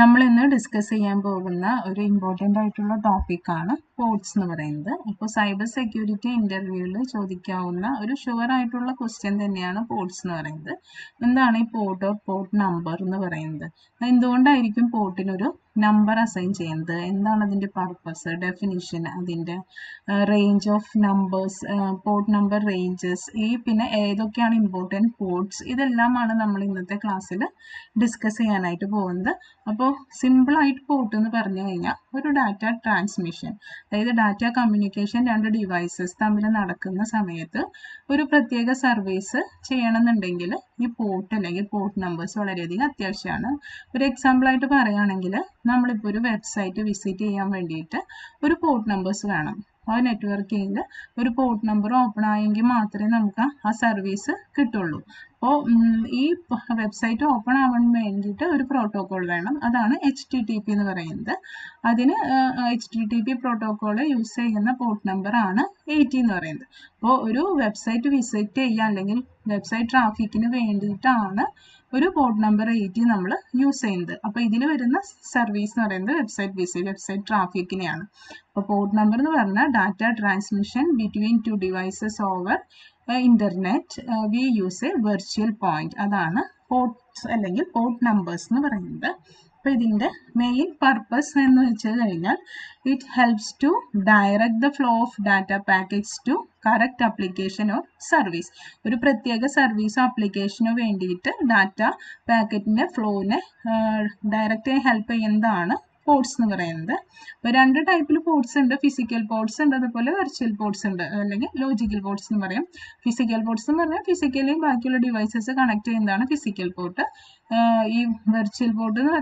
നമ്മൾ ഇന്ന് ഡിസ്കസ് ചെയ്യാൻ പോകുന്ന ഒരു ഇമ്പോർട്ടൻ്റ് ആയിട്ടുള്ള ടോപ്പിക്കാണ് പോർട്സ് എന്ന് പറയുന്നത്. അപ്പോൾ സൈബർ സെക്യൂരിറ്റി ഇൻ്റർവ്യൂവിൽ ചോദിക്കാവുന്ന ഒരു ഷുവർ ആയിട്ടുള്ള ക്വസ്റ്റ്യൻ തന്നെയാണ് പോർട്സ് എന്ന് പറയുന്നത്. എന്താണ് ഈ പോർട്ട് ഓർ പോർട്ട് നമ്പർ എന്ന് പറയുന്നത്? എന്തുകൊണ്ടായിരിക്കും പോർട്ടിനൊരു നമ്പർ അസൈൻ ചെയ്യുന്നത്? എന്താണ് അതിൻ്റെ പർപ്പസ്, ഡെഫിനിഷൻ, അതിൻ്റെ range of numbers, port number ranges, പിന്നെ ഏതൊക്കെയാണ് ഇമ്പോർട്ടൻറ്റ് പോർട്സ്, ഇതെല്ലാമാണ് നമ്മൾ ഇന്നത്തെ ക്ലാസ്സിൽ ഡിസ്കസ് ചെയ്യാനായിട്ട് പോകുന്നത്. അപ്പോൾ സിമ്പിളായിട്ട് പോർട്ട് എന്ന് പറഞ്ഞു കഴിഞ്ഞാൽ ഒരു ഡാറ്റ ട്രാൻസ്മിഷൻ, അതായത് ഡാറ്റ കമ്മ്യൂണിക്കേഷൻ രണ്ട് ഡിവൈസസ് തമ്മിൽ നടക്കുന്ന സമയത്ത് ഒരു പ്രത്യേക സർവീസ് ചെയ്യണമെന്നുണ്ടെങ്കിൽ ഈ പോർട്ട് അല്ലെങ്കിൽ പോർട്ട് നമ്പേഴ്സ് വളരെയധികം അത്യാവശ്യമാണ്. ഒരു എക്സാമ്പിളായിട്ട് പറയുകയാണെങ്കിൽ നമ്മളിപ്പോൾ ഒരു വെബ്സൈറ്റ് വിസിറ്റ് ചെയ്യാൻ വേണ്ടിയിട്ട് ഒരു പോർട്ട് നമ്പേഴ്സ് വേണം. ആ നെറ്റ്വർക്കിങ്ങിൽ ഒരു പോർട്ട് നമ്പർ ഓപ്പൺ ആയെങ്കിൽ മാത്രമേ നമുക്ക് ആ സർവീസ് കിട്ടുള്ളൂ. അപ്പോൾ ഈ വെബ്സൈറ്റ് ഓപ്പൺ ആവാൻ വേണ്ടിയിട്ട് ഒരു പ്രോട്ടോകോൾ വേണം. അതാണ് HTTP എന്ന് പറയുന്നത്. അതിന് HTTP പ്രോട്ടോകോൾ യൂസ് ചെയ്യുന്ന പോർട്ട് നമ്പർ ആണ് 80 എന്ന് പറയുന്നത്. അപ്പോൾ ഒരു വെബ്സൈറ്റ് വിസിറ്റ് ചെയ്യുക അല്ലെങ്കിൽ വെബ്സൈറ്റ് ട്രാഫിക്കിന് വേണ്ടിയിട്ടാണ് ഒരു പോർട്ട് നമ്പർ 80 നമ്മൾ യൂസ് ചെയ്യുന്നത്. അപ്പോൾ ഇതിൽ വരുന്ന സർവീസ് എന്ന് പറയുന്നത് വെബ്സൈറ്റ് ട്രാഫിക്കിനെയാണ്. അപ്പോൾ പോർട്ട് നമ്പർ എന്ന് പറഞ്ഞാൽ data transmission between two devices over internet we use a virtual point. അതാണ് പോർട്ട്സ് അല്ലെങ്കിൽ പോർട്ട് നമ്പേഴ്സ് എന്ന് പറയുന്നത്. അപ്പോൾ ഇതിൻ്റെ മെയിൻ പർപ്പസ് എന്ന് വെച്ച് കഴിഞ്ഞാൽ it helps to direct the flow of data packets to correct application or service. ഒരു പ്രത്യേക സർവീസോ ആപ്ലിക്കേഷനോ വേണ്ടിയിട്ട് ഡാറ്റ പാക്കറ്റിൻ്റെ ഫ്ലോനെ ഡയറക്റ്റായി ഹെൽപ്പ് ചെയ്യുന്നതാണ് പോർട്സ് എന്ന് പറയുന്നത്. അപ്പോൾ രണ്ട് ടൈപ്പിൽ പോർട്സ് ഉണ്ട്. ഫിസിക്കൽ പോർട്സ് ഉണ്ട്, അതുപോലെ വെർച്വൽ പോർട്സ് ഉണ്ട്, അല്ലെങ്കിൽ ലോജിക്കൽ പോർട്സ് എന്ന് പറയും. ഫിസിക്കൽ പോർട്സ് എന്ന് പറഞ്ഞാൽ ഫിസിക്കലി ബാക്കിയുള്ള ഡിവൈസസ് കണക്ട് ചെയ്യുന്നതാണ് ഫിസിക്കൽ പോർട്ട്. ഈ വെർച്വൽ പോർട്ട് എന്ന്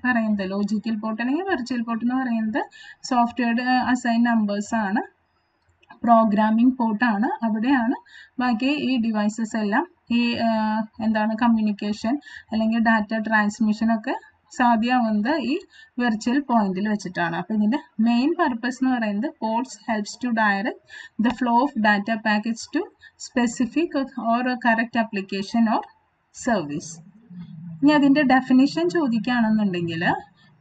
പറയുന്നത് ലോജിക്കൽ പോർട്ട് അല്ലെങ്കിൽ വെർച്വൽ പോർട്ട് എന്ന് പറയുന്നത് സോഫ്റ്റ്വെയർ അസൈൻ നമ്പേഴ്സ് ആണ്, പ്രോഗ്രാമിംഗ് പോർട്ടാണ്. അവിടെയാണ് ബാക്കി ഈ ഡിവൈസസ് എല്ലാം ഈ കമ്മ്യൂണിക്കേഷൻ അല്ലെങ്കിൽ ഡാറ്റ ട്രാൻസ്മിഷൻ ഒക്കെ സാധ്യമാവുന്നത് ഈ വെർച്വൽ പോയിന്റിൽ വെച്ചിട്ടാണ്. അപ്പോൾ ഇതിൻ്റെ മെയിൻ പർപ്പസ് എന്ന് പറയുന്നത് ports helps to direct the flow of data packets to specific or correct application or service. ഇനി അതിൻ്റെ ഡെഫിനിഷൻ ചോദിക്കുകയാണെന്നുണ്ടെങ്കിൽ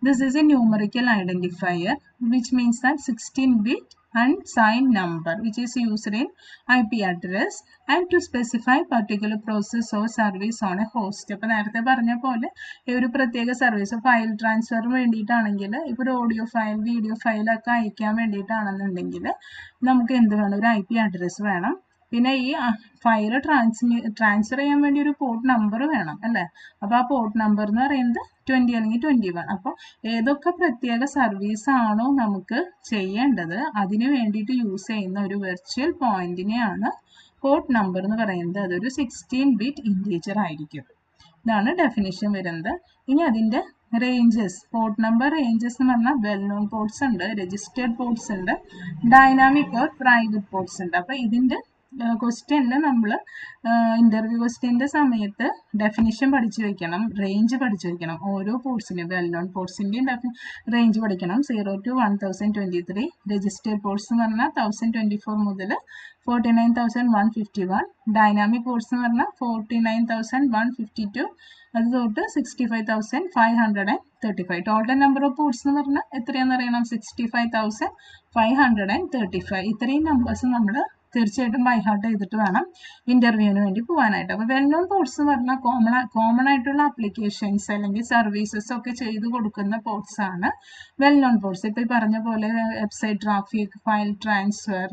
this is a numerical identifier which means that 16-bit unsigned number which is used in IP address and to specify particular process or service on a host. അപ്പോൾ നേരത്തെ പറഞ്ഞ പോലെ ഒരു പ്രത്യേക service file ട്രാൻസ്ഫറിന് വേണ്ടിയിട്ടാണെങ്കിൽ ഇപ്പോൾ ഒരു ഓഡിയോ ഫയൽ വീഡിയോ ഫയലൊക്കെ അയക്കാൻ വേണ്ടിയിട്ടാണെന്നുണ്ടെങ്കിൽ നമുക്ക് എന്ത് വേണം? ഒരു IP അഡ്രസ്സ് വേണം. പിന്നെ ഈ ഫയൽ ട്രാൻസ്ഫർ ചെയ്യാൻ വേണ്ടി ഒരു പോർട്ട് നമ്പർ വേണം അല്ലേ? അപ്പോൾ ആ പോർട്ട് നമ്പർ എന്ന് പറയുന്നത് 20 അല്ലെങ്കിൽ 21. അപ്പോൾ ഏതൊക്കെ പ്രത്യേക സർവീസ് ആണോ നമുക്ക് ചെയ്യേണ്ടത് അതിന് വേണ്ടിയിട്ട് യൂസ് ചെയ്യുന്ന ഒരു വെർച്വൽ പോയിന്റിനെയാണ് പോർട്ട് നമ്പർ എന്ന് പറയുന്നത്. അതൊരു 16-bit ഇൻറ്റീജർ ആയിരിക്കും. ഇതാണ് ഡെഫിനിഷൻ വരുന്നത്. ഇനി അതിൻ്റെ റേഞ്ചസ്, പോർട്ട് നമ്പർ റേഞ്ചസ് എന്ന് പറഞ്ഞാൽ വെൽ നോൺ പോർട്സ് ഉണ്ട്, രജിസ്റ്റേർഡ് പോർട്സ് ഉണ്ട്, ഡൈനാമിക് ഓർ പ്രൈവറ്റ് പോർട്സ് ഉണ്ട്. അപ്പോൾ ഇതിൻ്റെ ക്വസ്റ്റ്യനിൽ നമ്മൾ ഇൻ്റർവ്യൂ ക്വസ്റ്റ്യൻ്റെ സമയത്ത് ഡെഫിനിഷൻ പഠിച്ചു വയ്ക്കണം, റേഞ്ച് പഠിച്ചു വയ്ക്കണം. ഓരോ പോർട്സിനും വെൽ നോൺ പോർട്സിൻ്റെയും റേഞ്ച് പഠിക്കണം. 0 to 1023. രജിസ്റ്റേർഡ് പോർട്സ് എന്ന് പറഞ്ഞാൽ 1024 മുതൽ 49,151. ഡൈനാമിക് പോർട്സ് എന്ന് പറഞ്ഞാൽ 49,152 അത് തൊട്ട് 65,535. ടോട്ടൽ നമ്പർ ഓഫ് പോർട്സ് എന്ന് പറഞ്ഞാൽ എത്രയാണെന്ന് അറിയണം? 65,535. ഇത്രയും നമ്പേഴ്സ് നമ്മൾ തീർച്ചയായിട്ടും ബൈ ഹാർട്ട് ചെയ്തിട്ട് വേണം ഇൻ്റർവ്യൂവിന് വേണ്ടി പോകാനായിട്ട്. അപ്പോൾ വെൽ നോൺ പോർട്സ് എന്ന് പറഞ്ഞാൽ കോമൺ ആയിട്ടുള്ള ആപ്ലിക്കേഷൻസ് അല്ലെങ്കിൽ സർവീസസ് ഒക്കെ ചെയ്ത് കൊടുക്കുന്ന പോർട്സ് ആണ് വെൽ നോൺ പോർട്സ്. ഇപ്പോൾ ഈ പറഞ്ഞ പോലെ വെബ്സൈറ്റ് ട്രാഫിക്, ഫയൽ ട്രാൻസ്ഫർ,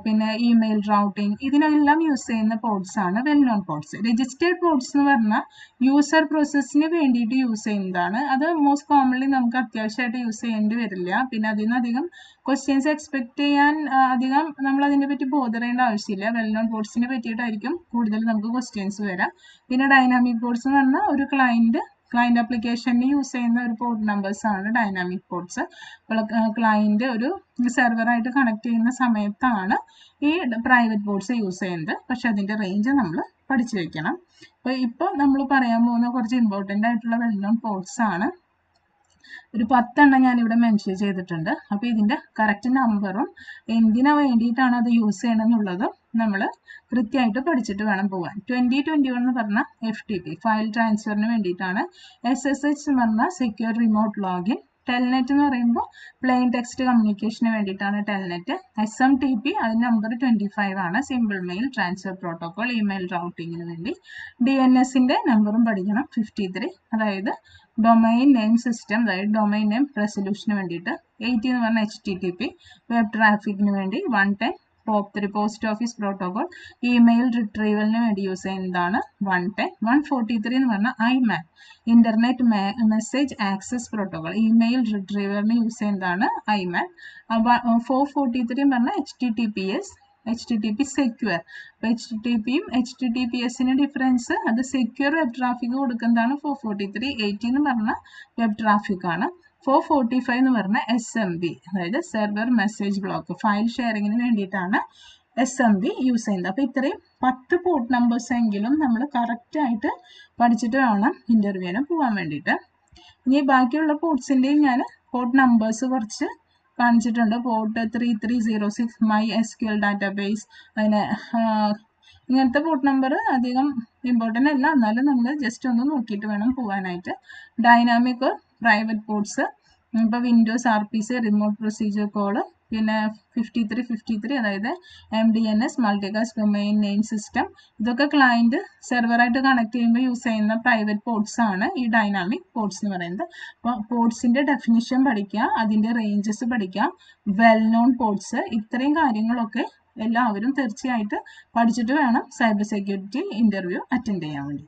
പിന്നെ ഇമെയിൽ റൗട്ടിംഗ്, ഇതിനെല്ലാം യൂസ് ചെയ്യുന്ന പോർട്സ് ആണ് well known ports. Registered ports എന്ന് പറഞ്ഞാൽ യൂസർ പ്രോസസ്സിന് വേണ്ടിയിട്ട് യൂസ് ചെയ്യുന്നതാണ്. അത് മോസ്റ്റ് കോമൺലി നമുക്ക് അത്യാവശ്യമായിട്ട് യൂസ് ചെയ്യേണ്ടി വരില്ല. പിന്നെ അതിൽ നിന്ന് അധികം ക്വസ്റ്റ്യൻസ് എക്സ്പെക്ട് ചെയ്യാൻ അധികം നമ്മൾ അതിനെ പറ്റി ബോധർ ചെയ്യേണ്ട ആവശ്യമില്ല. വെൽ നോൺ പോർട്സിനെ പറ്റിയിട്ടായിരിക്കും കൂടുതൽ നമുക്ക് ക്വസ്റ്റ്യൻസ് വരാം. പിന്നെ ഡൈനാമിക് പോർട്സ് എന്ന് പറഞ്ഞാൽ ഒരു ക്ലയൻറ്റ് ആപ്ലിക്കേഷനിൽ യൂസ് ചെയ്യുന്ന ഒരു പോർട്ട് നമ്പേഴ്സ് ആണ് ഡൈനാമിക് പോർട്സ്. അപ്പോൾ ക്ലയൻറ്റ് ഒരു സെർവറായിട്ട് കണക്ട് ചെയ്യുന്ന സമയത്താണ് ഈ പ്രൈവറ്റ് പോർട്സ് യൂസ് ചെയ്യുന്നത്. പക്ഷെ അതിൻ്റെ റേഞ്ച് നമ്മൾ പഠിച്ചു വയ്ക്കണം. അപ്പോൾ ഇപ്പോൾ നമ്മൾ പറയാൻ പോകുന്ന കുറച്ച് ഇമ്പോർട്ടൻ്റ് ആയിട്ടുള്ള വെൽ നോൺ പോർട്സ് ആണ്. ഒരു 10 എണ്ണം ഞാനിവിടെ മെൻഷൻ ചെയ്തിട്ടുണ്ട്. അപ്പോൾ ഇതിൻ്റെ കറക്റ്റ് നമ്പറും എന്തിനാ വേണ്ടിയിട്ടാണ് അത് യൂസ് ചെയ്യണമെന്നുള്ളതും നമ്മൾ കൃത്യമായിട്ട് പഠിച്ചിട്ട് വേണം പോകാൻ. 2021 എന്ന് പറഞ്ഞാൽ FTP ഫയൽ ട്രാൻസ്ഫറിന് വേണ്ടിയിട്ടാണ്. SSH എന്ന് പറഞ്ഞാൽ സെക്യൂർ റിമോട്ട് ലോഗിൻ. ടെൽനെറ്റ് എന്ന് പറയുമ്പോൾ പ്ലെയിൻ ടെക്സ്റ്റ് കമ്മ്യൂണിക്കേഷന് വേണ്ടിയിട്ടാണ് ടെൽനെറ്റ്. SMTP അതിന് നമ്പർ 25 ആണ്, simple mail transfer protocol, email റൗട്ടിങ്ങിന് വേണ്ടി. DNSന്റെ നമ്പറും പഠിക്കണം 53, അതായത് ഡൊമൈൻ നെയിം സിസ്റ്റം, അതായത് ഡൊമൈൻ നെയിം റെസൊല്യൂഷന് വേണ്ടിയിട്ട്. 80 എന്ന് പറഞ്ഞാൽ HTTP വെബ് ട്രാഫിക്കിന് വേണ്ടി. 110 POP3 post office protocol, email റിട്രീവലിന് വേണ്ടി യൂസ് ചെയ്യുന്നതാണ് 110. 143 എന്ന് പറഞ്ഞാൽ IMAP internet message access protocol, email റിട്രീവലിന് യൂസ് ചെയ്യുന്നതാണ് IMAP. 443 എന്ന് പറഞ്ഞാൽ HTTP സെക്യൂർ. അപ്പോൾ HTTPയും HTTPSന് ഡിഫറൻസ്, അത് സെക്യൂർ വെബ് ട്രാഫിക് കൊടുക്കുന്നതാണ് 443. 80 എന്ന് പറഞ്ഞാൽ വെബ് ട്രാഫിക് ആണ്. 445 എന്ന് പറഞ്ഞാൽ SMB, അതായത് സെർവർ മെസ്സേജ് ബ്ലോക്ക്, ഫയൽ ഷെയറിങ്ങിന് വേണ്ടിയിട്ടാണ് SMB യൂസ് ചെയ്യുന്നത്. അപ്പോൾ ഇത്രയും 10 പോർട്ട് നമ്പേഴ്സ് എങ്കിലും നമ്മൾ കറക്റ്റായിട്ട് പഠിച്ചിട്ട് വേണം ഇൻ്റർവ്യൂവിന് പോകാൻ വേണ്ടിയിട്ട്. ഇനി ബാക്കിയുള്ള പോർട്ട്സിൻ്റെയും ഞാൻ പോർട്ട് നമ്പേഴ്സ് കുറച്ച് കാണിച്ചിട്ടുണ്ട്. പോർട്ട് 3306 MySQL ഡാറ്റാബേസ്, അതിന് ഇങ്ങനത്തെ പോർട്ട് നമ്പർ അധികം ഇമ്പോർട്ടൻ്റ് അല്ല, എന്നാലും നമ്മൾ ജസ്റ്റ് ഒന്ന് നോക്കിയിട്ട് വേണം പോകാനായിട്ട്. ഡൈനാമിക് പ്രൈവറ്റ് പോർട്ട്സ്, ഇപ്പോൾ Windows RPC remote procedure call, പിന്നെ 53 അതായത് MDNS multicast domain name system. ഇതൊക്കെ ക്ലയൻറ്റ് സെർവറായിട്ട് കണക്ട് ചെയ്യുമ്പോൾ യൂസ് ചെയ്യുന്ന പ്രൈവറ്റ് പോർട്ട്സ് ആണ് ഈ ഡൈനാമിക് പോർട്ട്സ് എന്ന് പറയുന്നത്. അപ്പോൾ പോർട്ട്സിൻ്റെ ഡെഫിനിഷൻ പഠിക്കുക, അതിൻ്റെ റേഞ്ചസ് പഠിക്കാം, വെൽ നോൺ പോർട്ട്സ്, ഇത്രയും കാര്യങ്ങളൊക്കെ എല്ലാവരും തീർച്ചയായിട്ടും പഠിച്ചിട്ട് വേണം സൈബർ സെക്യൂരിറ്റി ഇൻ്റർവ്യൂ അറ്റൻഡ് ചെയ്യാൻ വേണ്ടി.